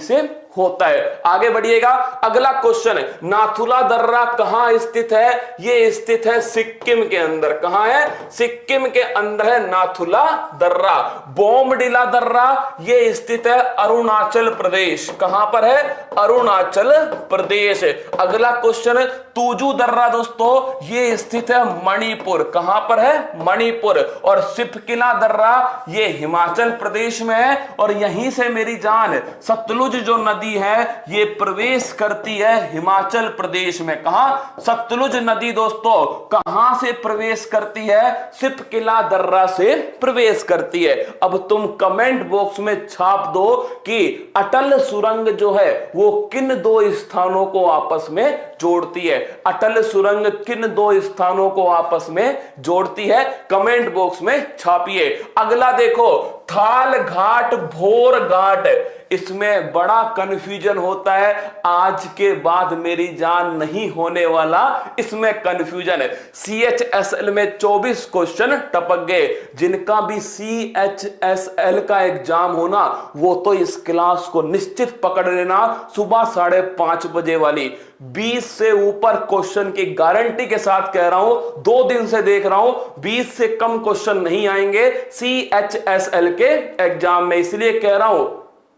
से होता है। आगे बढ़िएगा, अगला क्वेश्चन, नाथुला दर्रा कहां स्थित है? ये स्थित है सिक्किम के अंदर। कहां है? सिक्किम के अंदर है नाथुला दर्रा। बोमडिला दर्रा ये स्थित है अरुणाचल प्रदेश। कहां पर है? अरुणाचल प्रदेश। अगला क्वेश्चन, तुजू दर्रा दोस्तों ये स्थित है मणिपुर। कहां पर है? मणिपुर। और सिपकिला दर्रा ये हिमाचल प्रदेश में है। और यहीं से मेरी जान सतलुज जो नदी है ये प्रवेश करती है हिमाचल प्रदेश में। कहां? सतलुज नदी दोस्तों कहां से प्रवेश करती है? सिपकिला दर्रा से प्रवेश करती है। अब तुम कमेंट बॉक्स में छाप दो कि अटल सुरंग जो है वो किन दो स्थानों को आपस में जोड़ती है। अटल सुरंग किन दो स्थानों को आपस में जोड़ती है? कमेंट बॉक्स में छापिए। अगला देखो, थाल घाट भोर घाट, इसमें बड़ा कंफ्यूजन होता है। आज के बाद मेरी जान नहीं होने वाला इसमें कंफ्यूजन है। CHSL में 24 क्वेश्चन टपक गए। जिनका भी CHSL का एग्जाम होना वो तो इस क्लास को निश्चित पकड़ लेना, सुबह 5:30 बजे वाली। 20 से ऊपर क्वेश्चन की गारंटी के साथ कह रहा हूं, 2 दिन से देख रहा हूं, 20 से कम क्वेश्चन नहीं आएंगे CHSL के एग्जाम में। इसलिए कह रहा हूं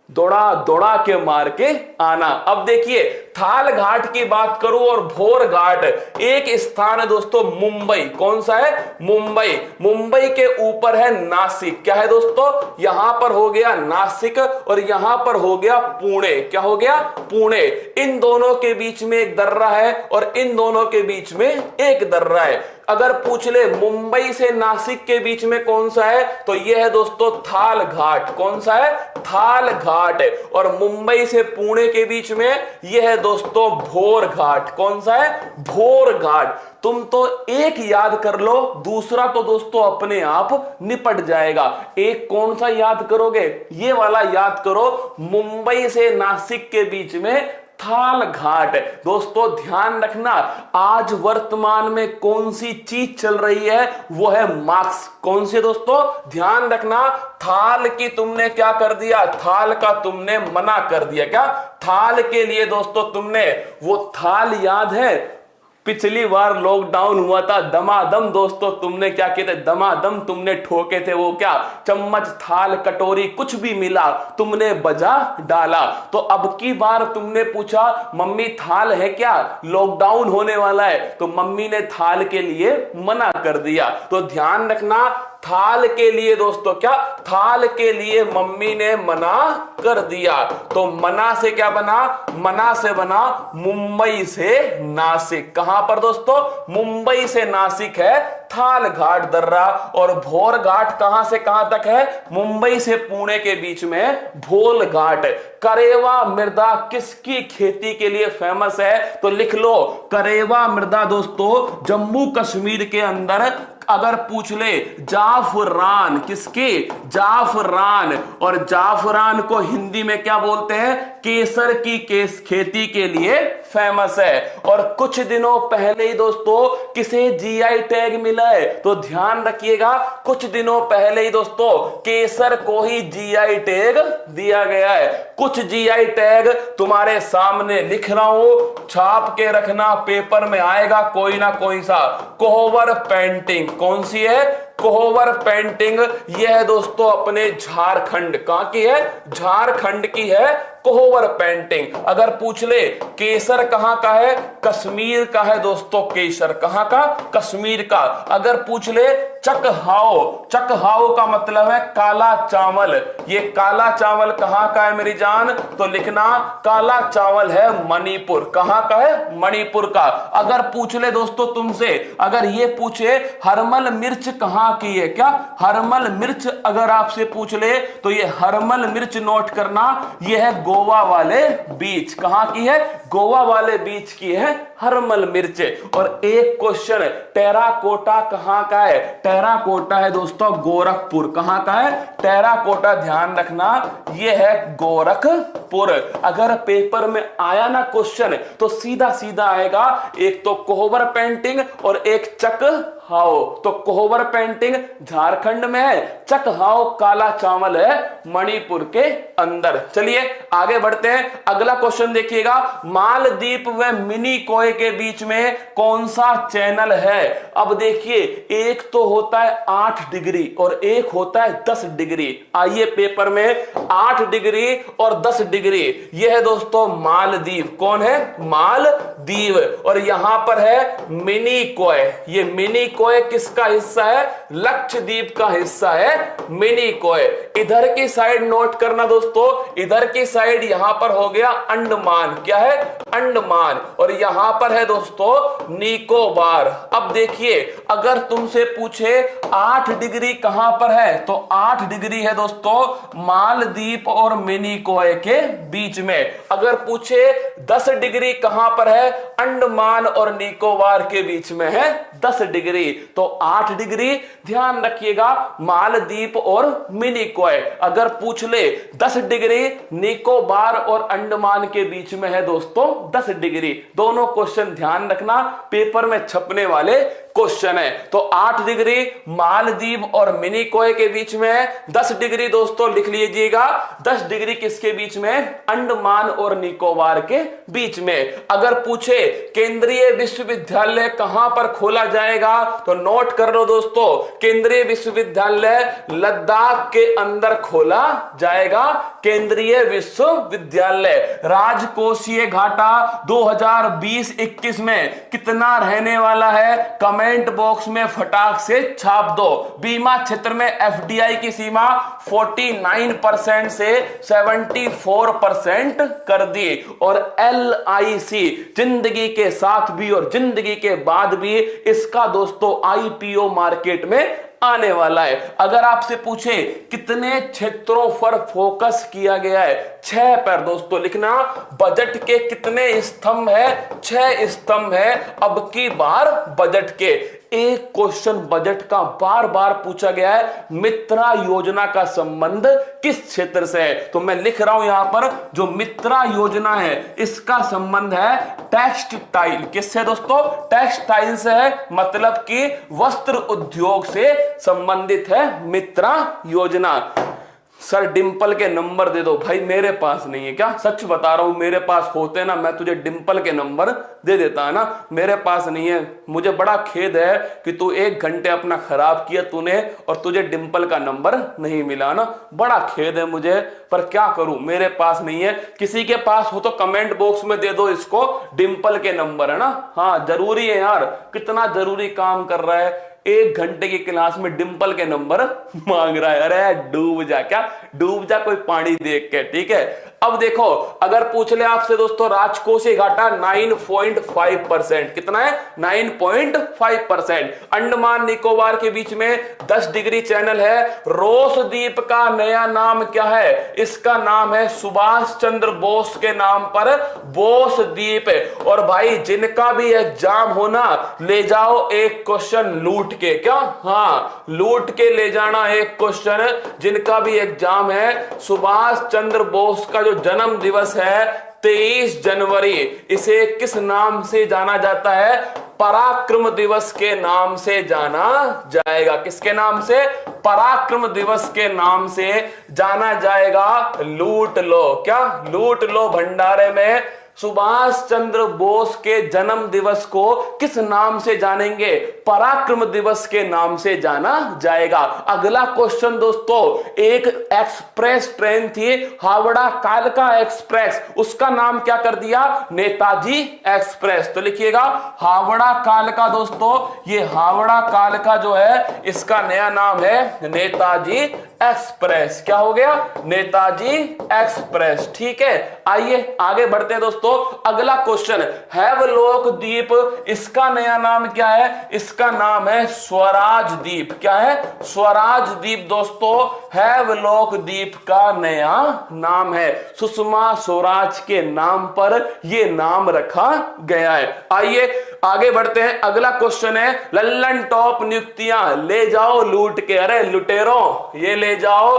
दौड़ा दौड़ा के मार के आना। अब देखिए, थाल घाट की बात करूं और भोर घाट, एक स्थान है दोस्तों मुंबई। कौन सा है? मुंबई। मुंबई के ऊपर है नासिक। क्या है दोस्तों? यहां पर हो गया नासिक और यहां पर हो गया पुणे। क्या हो गया? पुणे। इन दोनों के बीच में एक दर्रा है और इन दोनों के बीच में एक दर्रा है। अगर पूछ ले मुंबई से नासिक के बीच में कौन सा है, तो यह है दोस्तों थाल घाट। कौन सा है? थाल घाट। और मुंबई से पुणे के बीच में यह है दोस्तों भोर घाट। कौन सा है? भोर घाट। तुम तो एक याद कर लो, दूसरा तो दोस्तों अपने आप निपट जाएगा। एक कौन सा याद करोगे? ये वाला याद करो, मुंबई से नासिक के बीच में थाल घाट। दोस्तों ध्यान रखना, आज वर्तमान में कौन सी चीज चल रही है? वो है मार्क्स। कौन सी दोस्तों? ध्यान रखना, थाल की तुमने क्या कर दिया? थाल का तुमने मना कर दिया। क्या? थाल के लिए दोस्तों तुमने वो थाल याद है पिछली बार लॉकडाउन हुआ था, दमादम दोस्तों तुमने क्या किए थे? दमादम तुमने ठोके थे। वो क्या? चम्मच थाल कटोरी कुछ भी मिला तुमने बजा डाला। तो अब की बार तुमने पूछा मम्मी थाल है क्या? लॉकडाउन होने वाला है, तो मम्मी ने थाल के लिए मना कर दिया। तो ध्यान रखना, थाल के लिए दोस्तों क्या? थाल के लिए मम्मी ने मना कर दिया। तो मना से क्या बना? मना से बना मुंबई से नासिक। कहां पर दोस्तों? मुंबई से नासिक है थाल घाट दर्रा। और भोर घाट कहां से कहां तक है? मुंबई से पुणे के बीच में भोल घाट। करेवा मृदा किसकी खेती के लिए फेमस है? तो लिख लो, करेवा मृदा दोस्तों जम्मू कश्मीर के अंदर अगर पूछ ले, जाफरान। किसकी? जाफरान। और जाफरान को हिंदी में क्या बोलते हैं? केसर की खेती के लिए फेमस है। और कुछ दिनों पहले ही दोस्तों किसे जीआई टैग मिला है? तो ध्यान रखिएगा, कुछ दिनों पहले ही दोस्तों केसर को ही जीआई टैग दिया गया है। कुछ जीआई टैग तुम्हारे सामने लिख रहा हूं, छाप के रखना, पेपर में आएगा कोई ना कोई सा। कोहबर पेंटिंग कौन सी है? कोहबर पेंटिंग। यह है दोस्तों अपने झारखंड। कहां की है? झारखंड की है कोहबर पेंटिंग। अगर पूछ ले केसर कहां का है? कश्मीर का है दोस्तों केसर। कहां का? कश्मीर का। अगर पूछ ले चकहाओ, चकहाओ का मतलब है काला चावल। ये काला चावल कहां का है मेरी जान? तो लिखना काला चावल है मणिपुर। कहां का है? मणिपुर का। अगर पूछ ले दोस्तों तुमसे, अगर ये पूछे हरमल मिर्च कहां की है? क्या? हरमल मिर्च अगर आपसे पूछ ले तो ये हरमल मिर्च नोट करना, यह है गोवा वाले बीच। कहां की है? गोवा वाले बीच की है हरमल मिर्च। और एक क्वेश्चन, टेराकोटा कहां का है? टेराकोटा है दोस्तों गोरखपुर। कहां का है? टेराकोटा। ध्यान रखना यह है गोरखपुर। अगर पेपर में आया ना क्वेश्चन तो सीधा सीधा आएगा, एक तो कोहबर पेंटिंग और एक चक हाओ, तो कोहबर पेंटिंग झारखंड में है, चक हाओ काला चावल है मणिपुर के अंदर। चलिए आगे बढ़ते हैं, अगला क्वेश्चन देखिएगा, मालदीप व मिनिकॉय के बीच में कौन सा चैनल है। अब देखिए एक तो होता है 8 डिग्री और एक होता है 10 डिग्री। आइए पेपर में 8 डिग्री और 10 डिग्री, यह है दोस्तों मालदीव। कौन है? मालदीव। और यहां पर है मिनिकॉय। ये मिनिकॉय किसका हिस्सा है? लक्षद्वीप का हिस्सा है मिनिकॉय। इधर की साइड नोट करना दोस्तों, इधर की साइड यहां पर हो गया अंडमान। क्या है? अंडमान। और यहां पर है दोस्तों निकोबार। अब देखिए अगर तुमसे पूछे 8 डिग्री कहां पर है, तो 8 डिग्री है दोस्तों मालदीप और मिनिकॉय के बीच में। अगर पूछे 10 डिग्री कहां पर है, अंडमान और निकोबार के बीच में है 10 डिग्री। तो 8 डिग्री ध्यान रखिएगा मालदीप और मिनिकॉय। अगर पूछ ले 10 डिग्री निकोबार और अंडमान के बीच में है दोस्तों 10 डिग्री। दोनों क्वेश्चन ध्यान रखना, पेपर में छपने वाले क्वेश्चन है। तो 8 डिग्री मालदीव और मिनिकॉय के बीच में है, 10 डिग्री दोस्तों लिख लीजिएगा, 10 डिग्री किसके बीच में? अंडमान और निकोबार के बीच में। अगर पूछे केंद्रीय विश्वविद्यालय कहां पर खोला जाएगा, तो नोट कर लो दोस्तों, केंद्रीय विश्वविद्यालय लद्दाख के अंदर खोला जाएगा। केंद्रीय विश्वविद्यालय राजकोषीय घाटा 2020-21 में कितना रहने वाला है, कमेंट बॉक्स में फटाक से छाप दो। बीमा क्षेत्र में एफडीआई की सीमा 49% से 74% कर दी। और एलआईसी जिंदगी के साथ भी और जिंदगी के बाद भी इसका दोस्तों आईपीओ मार्केट में आने वाला है। अगर आपसे पूछे कितने क्षेत्रों पर फोकस किया गया है, 6 पर दोस्तों लिखना। बजट के कितने स्तंभ है? 6 स्तंभ है अब की बार बजट के। एक क्वेश्चन बजट का बार बार पूछा गया है, मित्रा योजना का संबंध किस क्षेत्र से है? तो मैं लिख रहा हूं यहां पर, जो मित्रा योजना है इसका संबंध है टेक्सटाइल। किससे दोस्तों? टेक्सटाइल से है, मतलब कि वस्त्र उद्योग से संबंधित है मित्रा योजना। सर डिंपल के नंबर दे दो। भाई मेरे पास नहीं है। क्या? सच बता रहा हूं, मेरे पास होते ना मैं तुझे डिंपल के नंबर दे देता है ना, मेरे पास नहीं है। मुझे बड़ा खेद है कि तू 1 घंटे अपना खराब किया तूने और तुझे डिंपल का नंबर नहीं मिला ना, बड़ा खेद है मुझे, पर क्या करूं मेरे पास नहीं है। किसी के पास हो तो कमेंट बॉक्स में दे दो इसको, डिंपल के नंबर है ना। हाँ जरूरी है यार, कितना जरूरी काम कर रहा है, 1 घंटे की क्लास में डिंपल के नंबर मांग रहा है। अरे डूब जा, क्या डूब जा कोई पानी देख के, ठीक है। अब देखो अगर पूछ ले आपसे दोस्तों राजकोषीय घाटा 9.5%, कितना है? 9.5%। अंडमान निकोबार के बीच में 10 डिग्री चैनल है। रोस द्वीप का नया नाम क्या है? इसका नाम है सुभाष चंद्र बोस के नाम पर बोस द्वीप। और भाई जिनका भी एग्जाम हो ना, ले जाओ एक क्वेश्चन लूट के। क्या? हाँ लूट के ले जाना एक क्वेश्चन, जिनका भी एग्जाम है। सुभाष चंद्र बोस का जो जन्म दिवस है 23 जनवरी, इसे किस नाम से जाना जाता है? पराक्रम दिवस के नाम से जाना जाएगा। किसके नाम से? पराक्रम दिवस के नाम से जाना जाएगा। लूट लो, क्या लूट लो भंडारे में। सुभाष चंद्र बोस के जन्म दिवस को किस नाम से जानेंगे? पराक्रम दिवस के नाम से जाना जाएगा। अगला क्वेश्चन दोस्तों, एक एक्सप्रेस ट्रेन थी हावड़ा कालका एक्सप्रेस, उसका नाम क्या कर दिया? नेताजी एक्सप्रेस। तो लिखिएगा हावड़ा कालका दोस्तों, ये हावड़ा कालका जो है इसका नया नाम है नेताजी एक्सप्रेस। क्या हो गया? नेताजी एक्सप्रेस। ठीक है, आइए आगे बढ़ते हैं दोस्तों। अगला क्वेश्चन, हैवलॉक द्वीप, इसका नया नाम क्या है? इसका नाम है स्वराज द्वीप। क्या है? स्वराज द्वीप दोस्तों हैवलॉक द्वीप का नया नाम है। सुषमा स्वराज के नाम पर यह नाम रखा गया है। आइए आगे बढ़ते हैं, अगला क्वेश्चन है लल्लन टॉप नियुक्तियां ले जाओ लूट के। अरे लुटेरों, ये ले जाओ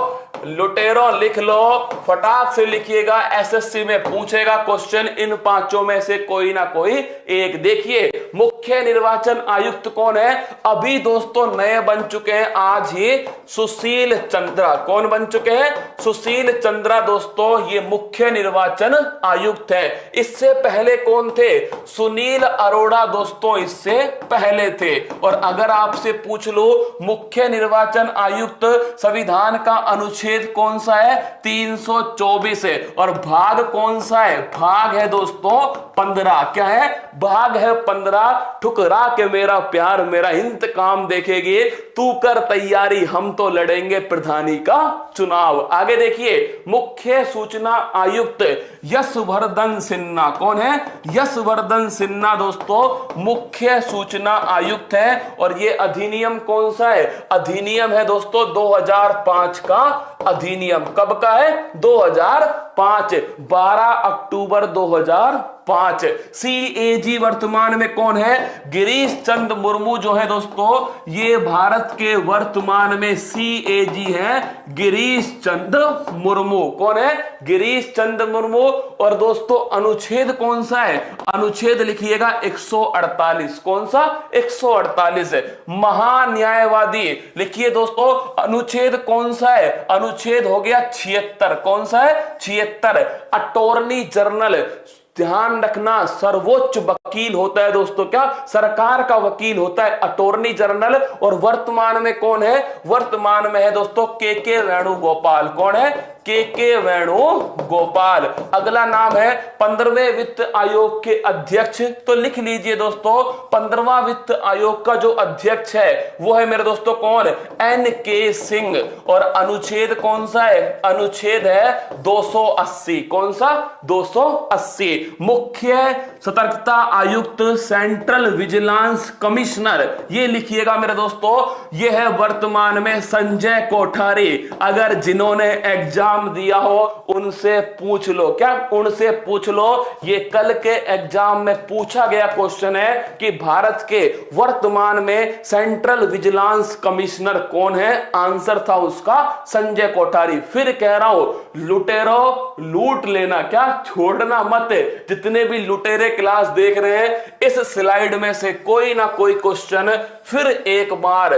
लुटेरों लिख लो, फटाक से लिखिएगा, एसएससी में पूछेगा क्वेश्चन इन पांचों में से कोई ना कोई एक। देखिए मुख्य निर्वाचन आयुक्त कौन है? अभी दोस्तों नए बन चुके हैं, आज ही सुशील चंद्रा। कौन बन चुके हैं? सुशील चंद्रा दोस्तों, ये मुख्य निर्वाचन आयुक्त है। इससे पहले कौन थे? सुनील अरोड़ा दोस्तों, इससे पहले थे। और अगर आपसे पूछ लो मुख्य निर्वाचन आयुक्त संविधान का अनुच्छेद कौन सा है? 324 है। और भाग कौन सा है? भाग है दोस्तों 15। क्या है? भाग है 15। ठुकरा के मेरा प्यार मेरा इंतकाम देखेगी, तू कर तैयारी हम तो लड़ेंगे प्रधानी का चुनाव। आगे देखिए मुख्य सूचना आयुक्त यशवर्धन सिन्हा। कौन है? यशवर्धन सिन्हा दोस्तों मुख्य सूचना आयुक्त है। और ये अधिनियम कौन सा है? अधिनियम है दोस्तों 2005 का अधिनियम। कब का है? 2005, 12 अक्टूबर 2005। सीएजी वर्तमान में कौन है? गिरीश चंद्र मुर्मू जो है दोस्तों, ये भारत के वर्तमान में सीएजी है गिरीश चंद्र मुर्मू। कौन है? गिरीश चंद्र मुर्मू। और दोस्तों अनुच्छेद कौन सा है? अनुच्छेद लिखिएगा 148। कौन सा? 148 है। महान्यायवादी लिखिए दोस्तों, अनुच्छेद कौन सा है? अनुच्छेद हो गया 76। कौन सा है? 76। अटॉर्नी जनरल, ध्यान रखना, सर्वोच्च वकील होता है दोस्तों। क्या? सरकार का वकील होता है अटॉर्नी जनरल। और वर्तमान में कौन है? वर्तमान में है दोस्तों के वेणुगोपाल। कौन है? के वेणुगोपाल। अगला नाम है 15वें वित्त आयोग के अध्यक्ष। तो लिख लीजिए दोस्तों 15वां वित्त आयोग का जो अध्यक्ष है वो है मेरे दोस्तों कौन? NK सिंह। और अनुच्छेद कौन सा है? अनुच्छेद है 280। कौन सा? 280। मुख्य सतर्कता आयुक्त सेंट्रल विजिलेंस कमिश्नर, ये लिखिएगा मेरे दोस्तों, ये है वर्तमान में संजय कोठारी। अगर जिन्होंने एग्जाम दिया हो उनसे पूछ लो। क्या? उनसे पूछ लो। ये कल के एग्जाम में पूछा गया क्वेश्चन है कि भारत के वर्तमान में सेंट्रल विजिलेंस कमिश्नर कौन है? आंसर था उसका संजय कोठारी। फिर कह रहा हूं लुटेरो लूट लेना, क्या छोड़ना मत। जितने भी लुटेरे क्लास देख रहे हैं, इस स्लाइड में से कोई ना कोई क्वेश्चन फिर एक बार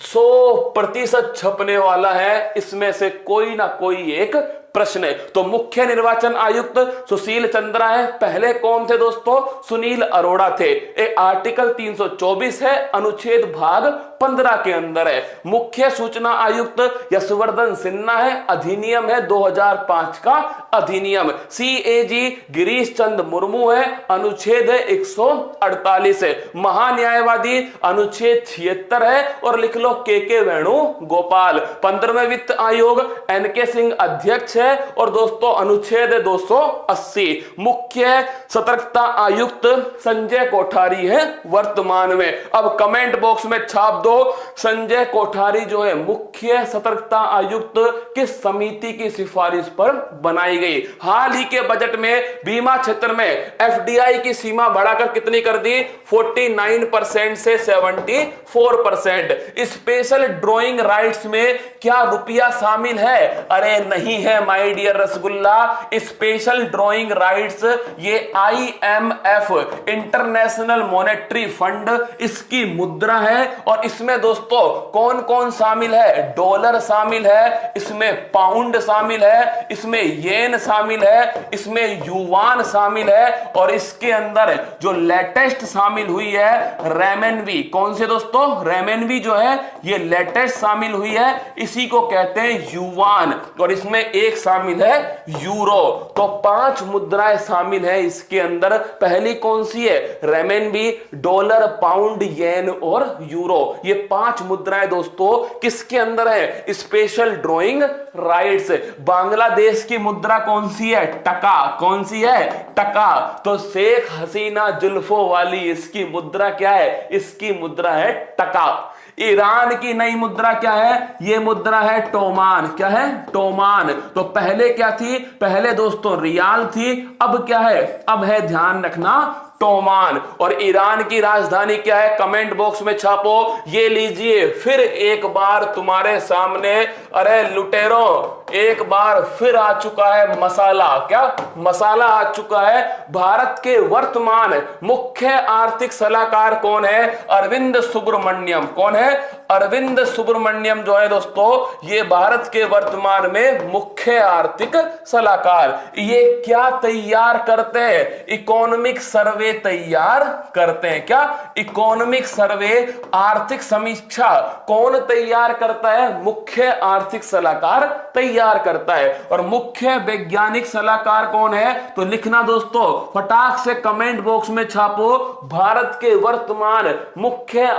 100% छपने वाला है। इसमें से कोई ना कोई एक प्रश्न है। तो मुख्य निर्वाचन आयुक्त सुशील चंद्रा है। पहले कौन थे दोस्तों? सुनील अरोड़ा थे। एक आर्टिकल 324 है, अनुच्छेद भाग 15 के अंदर है। मुख्य सूचना आयुक्त यशवर्धन सिन्हा है। अधिनियम है 2005 का अधिनियम। सीएजी गिरीश चंद्र मुर्मू है। अनुच्छेद है 148 है। महान्यायवादी अनुच्छेद 76 है। और लिख लो के वेणुगोपाल। 15वें वित्त आयोग NK सिंह अध्यक्ष है। और दोस्तों अनुच्छेद 280। मुख्य सतर्कता आयुक्त संजय कोठारी है वर्तमान में। अब कमेंट बॉक्स में छाप दो संजय कोठारी जो है मुख्य सतर्कता आयुक्त किस समिति की सिफारिश पर बनाई गई? हाल ही के बजट में बीमा क्षेत्र में FDI की सीमा बढ़ाकर कितनी कर दी? 49% से 74%। स्पेशल ड्रॉइंग राइट्स में क्या रुपया शामिल है? अरे नहीं है my dear rasgulla. Special drawing rights ये IMF इंटरनेशनल मॉनेटरी फंड इसकी मुद्रा है। और इसमें दोस्तों कौन कौन शामिल है? डॉलर शामिल है, इसमें पाउंड शामिल है, इसमें येन शामिल है, इसमें युवान शामिल है। और इसके अंदर जो लेटेस्ट शामिल हुई है रेमेनवी। कौन से दोस्तों? रेमेनवी जो है ये लेटेस्ट शामिल हुई है, इसी को कहते हैं युवान। और इसमें एक शामिल है यूरो। तो 5 मुद्राएं शामिल है इसके अंदर। पहली कौन सी है? रेमेनवी, डॉलर, पाउंड, येन और यूरो। ये 5 मुद्राएं दोस्तों किसके अंदर है? Special drawing rights. बांग्लादेश की मुद्रा कौन सी है? टका। कौन सी है? टका। तो शेख हसीना जुल्फों वाली इसकी मुद्रा क्या है? इसकी मुद्रा है टका। ईरान की नई मुद्रा क्या है? ये मुद्रा है टोमान। क्या है? टोमान। तो पहले क्या थी? पहले दोस्तों रियाल थी। अब क्या है? अब है, ध्यान रखना, टोमान। और ईरान की राजधानी क्या है, कमेंट बॉक्स में छापो। ये लीजिए फिर एक बार तुम्हारे सामने, अरे लुटेरो, एक बार फिर आ चुका है मसाला। क्या मसाला आ चुका है। भारत के वर्तमान मुख्य आर्थिक सलाहकार कौन है, अरविंद सुब्रमण्यम। कौन है, अरविंद सुब्रमण्यम जो है दोस्तों, ये भारत के वर्तमान में मुख्य आर्थिक सलाहकार। ये क्या तैयार करते हैं, इकोनॉमिक सर्वे तैयार करते हैं। क्या, इकोनॉमिक सर्वे, आर्थिक समीक्षा कौन तैयार करता है, मुख्य आर्थिक सलाहकार तैयार करता है। और मुख्य वैज्ञानिक सलाहकार कौन है, तो लिखना दोस्तों, फटाक से कमेंट बॉक्स में छापो, भारत के वर्तमान मुख्य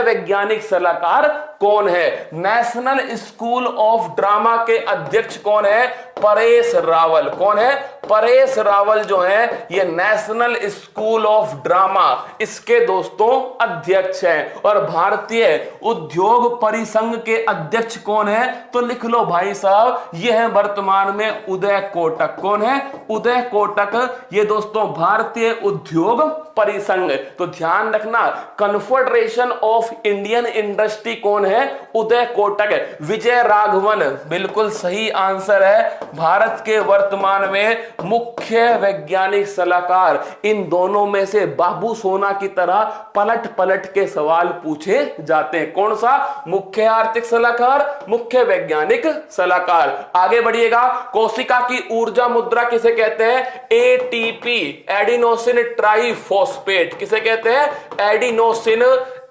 वैज्ञानिक सलाहकार कौन है। नेशनल स्कूल ऑफ ड्रामा के अध्यक्ष कौन है, परेश रावल। कौन है, परेश रावल जो है ये नेशनल स्कूल ऑफ ड्रामा, इसके दोस्तों अध्यक्ष हैं। और भारतीय उद्योग परिसंघ के अध्यक्ष कौन है, तो लिख लो भाई साहब, ये है वर्तमान में उदय कोटक। कौन है, उदय कोटक। ये दोस्तों भारतीय उद्योग परिसंघ। तो ध्यान रखना, कन्फेडरेशन ऑफ इंडियन इंडस्ट्री कौन है, उदय कोटक। विजय राघवन बिल्कुल सही आंसर है, भारत के वर्तमान में मुख्य वैज्ञानिक सलाहकार। इन दोनों में से बाबू सोना की तरह पलट पलट के सवाल पूछे जाते हैं। कौन सा, मुख्य आर्थिक सलाहकार, मुख्य वैज्ञानिक सलाहकार। आगे बढ़िएगा, कोशिका की ऊर्जा मुद्रा किसे कहते हैं, एटीपी, एडिनोसिन ट्राइफॉस्फेट। किसे कहते हैं,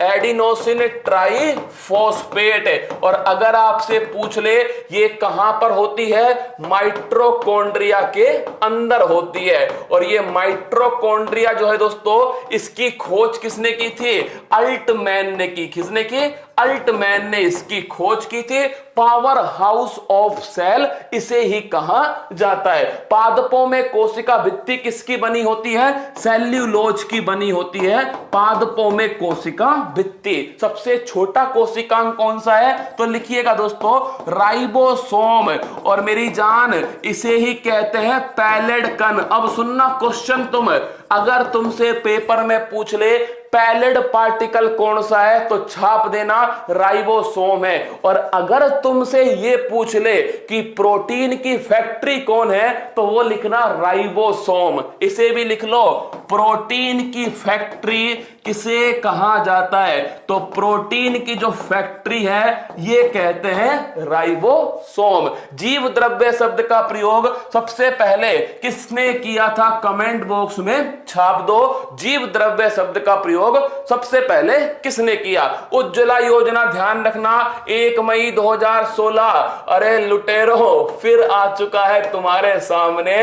एडिनोसिन ट्राइफॉस्फेट। और अगर आपसे पूछ ले ये कहां पर होती है, माइटोकॉन्ड्रिया के अंदर होती है। और ये माइटोकॉन्ड्रिया जो है दोस्तों, इसकी खोज किसने की थी, अल्टमैन ने की। किसने की, अल्टमैन ने इसकी खोज की थी। पावर हाउस ऑफ सेल इसे ही कहा जाता है। पादपों में कोशिका भित्ति किसकी बनी होती है, सेल्यूलोज की बनी होती है। पादपों में कोशिका भित्ति। सबसे छोटा कोशिकांग कौन सा है, तो लिखिएगा दोस्तों, राइबोसोम। और मेरी जान इसे ही कहते हैं पैलेड कण। अब सुनना क्वेश्चन, तुम अगर तुमसे पेपर में पूछ ले पैलेड पार्टिकल कौन सा है, तो छाप देना राइबोसोम है। और अगर तुमसे ये पूछ ले कि प्रोटीन की फैक्ट्री कौन है, तो वो लिखना राइबोसोम। इसे भी लिख लो, प्रोटीन की फैक्ट्री किसे कहा जाता है, तो प्रोटीन की जो फैक्ट्री है ये कहते हैं राइबोसोम। जीव द्रव्य शब्द का प्रयोग सबसे पहले किसने किया था, कमेंट बॉक्स में छाप दो। जीव द्रव्य शब्द का प्रयोग सबसे पहले किसने किया, उज्ज्वला योजना। ध्यान रखना, 1 मई 2016। अरे लुटेरो, फिर आ चुका है तुम्हारे सामने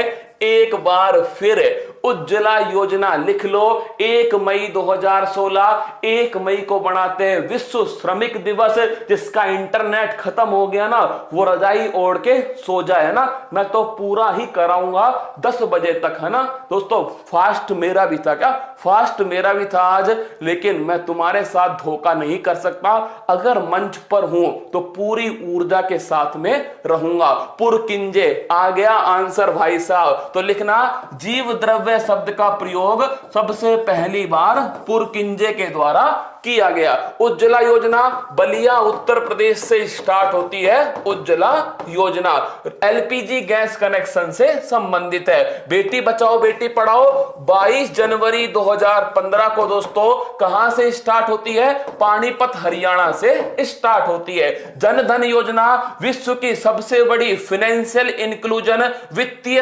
एक बार फिर उज्ज्वला योजना। लिख लो, 1 मई 2016। 1 मई को बनाते हैं विश्व श्रमिक दिवस। जिसका इंटरनेट खत्म हो गया ना, वो रजाई ओढ़ के सो जाए ना, मैं तो पूरा ही कराऊंगा 10 बजे तक, है ना दोस्तों। फास्ट मेरा भी था, क्या फास्ट मेरा भी था आज, लेकिन मैं तुम्हारे साथ धोखा नहीं कर सकता। अगर मंच पर हूं तो पूरी ऊर्जा के साथ में रहूंगा। पुरकिंजे आ गया आंसर भाई साहब। तो लिखना, जीव द्रव्य शब्द का प्रयोग सबसे पहली बार पुरकिंजे के द्वारा किया गया। उज्ज्वला योजना बलिया उत्तर प्रदेश से स्टार्ट होती है। उज्ज्वला योजना एलपीजी गैस कनेक्शन से संबंधित है। बेटी बचाओ बेटी पढ़ाओ 22 जनवरी 2015 को दोस्तों कहां से स्टार्ट होती है, पानीपत हरियाणा से स्टार्ट होती है। जन धन योजना विश्व की सबसे बड़ी फाइनेंशियल इंक्लूजन वित्तीय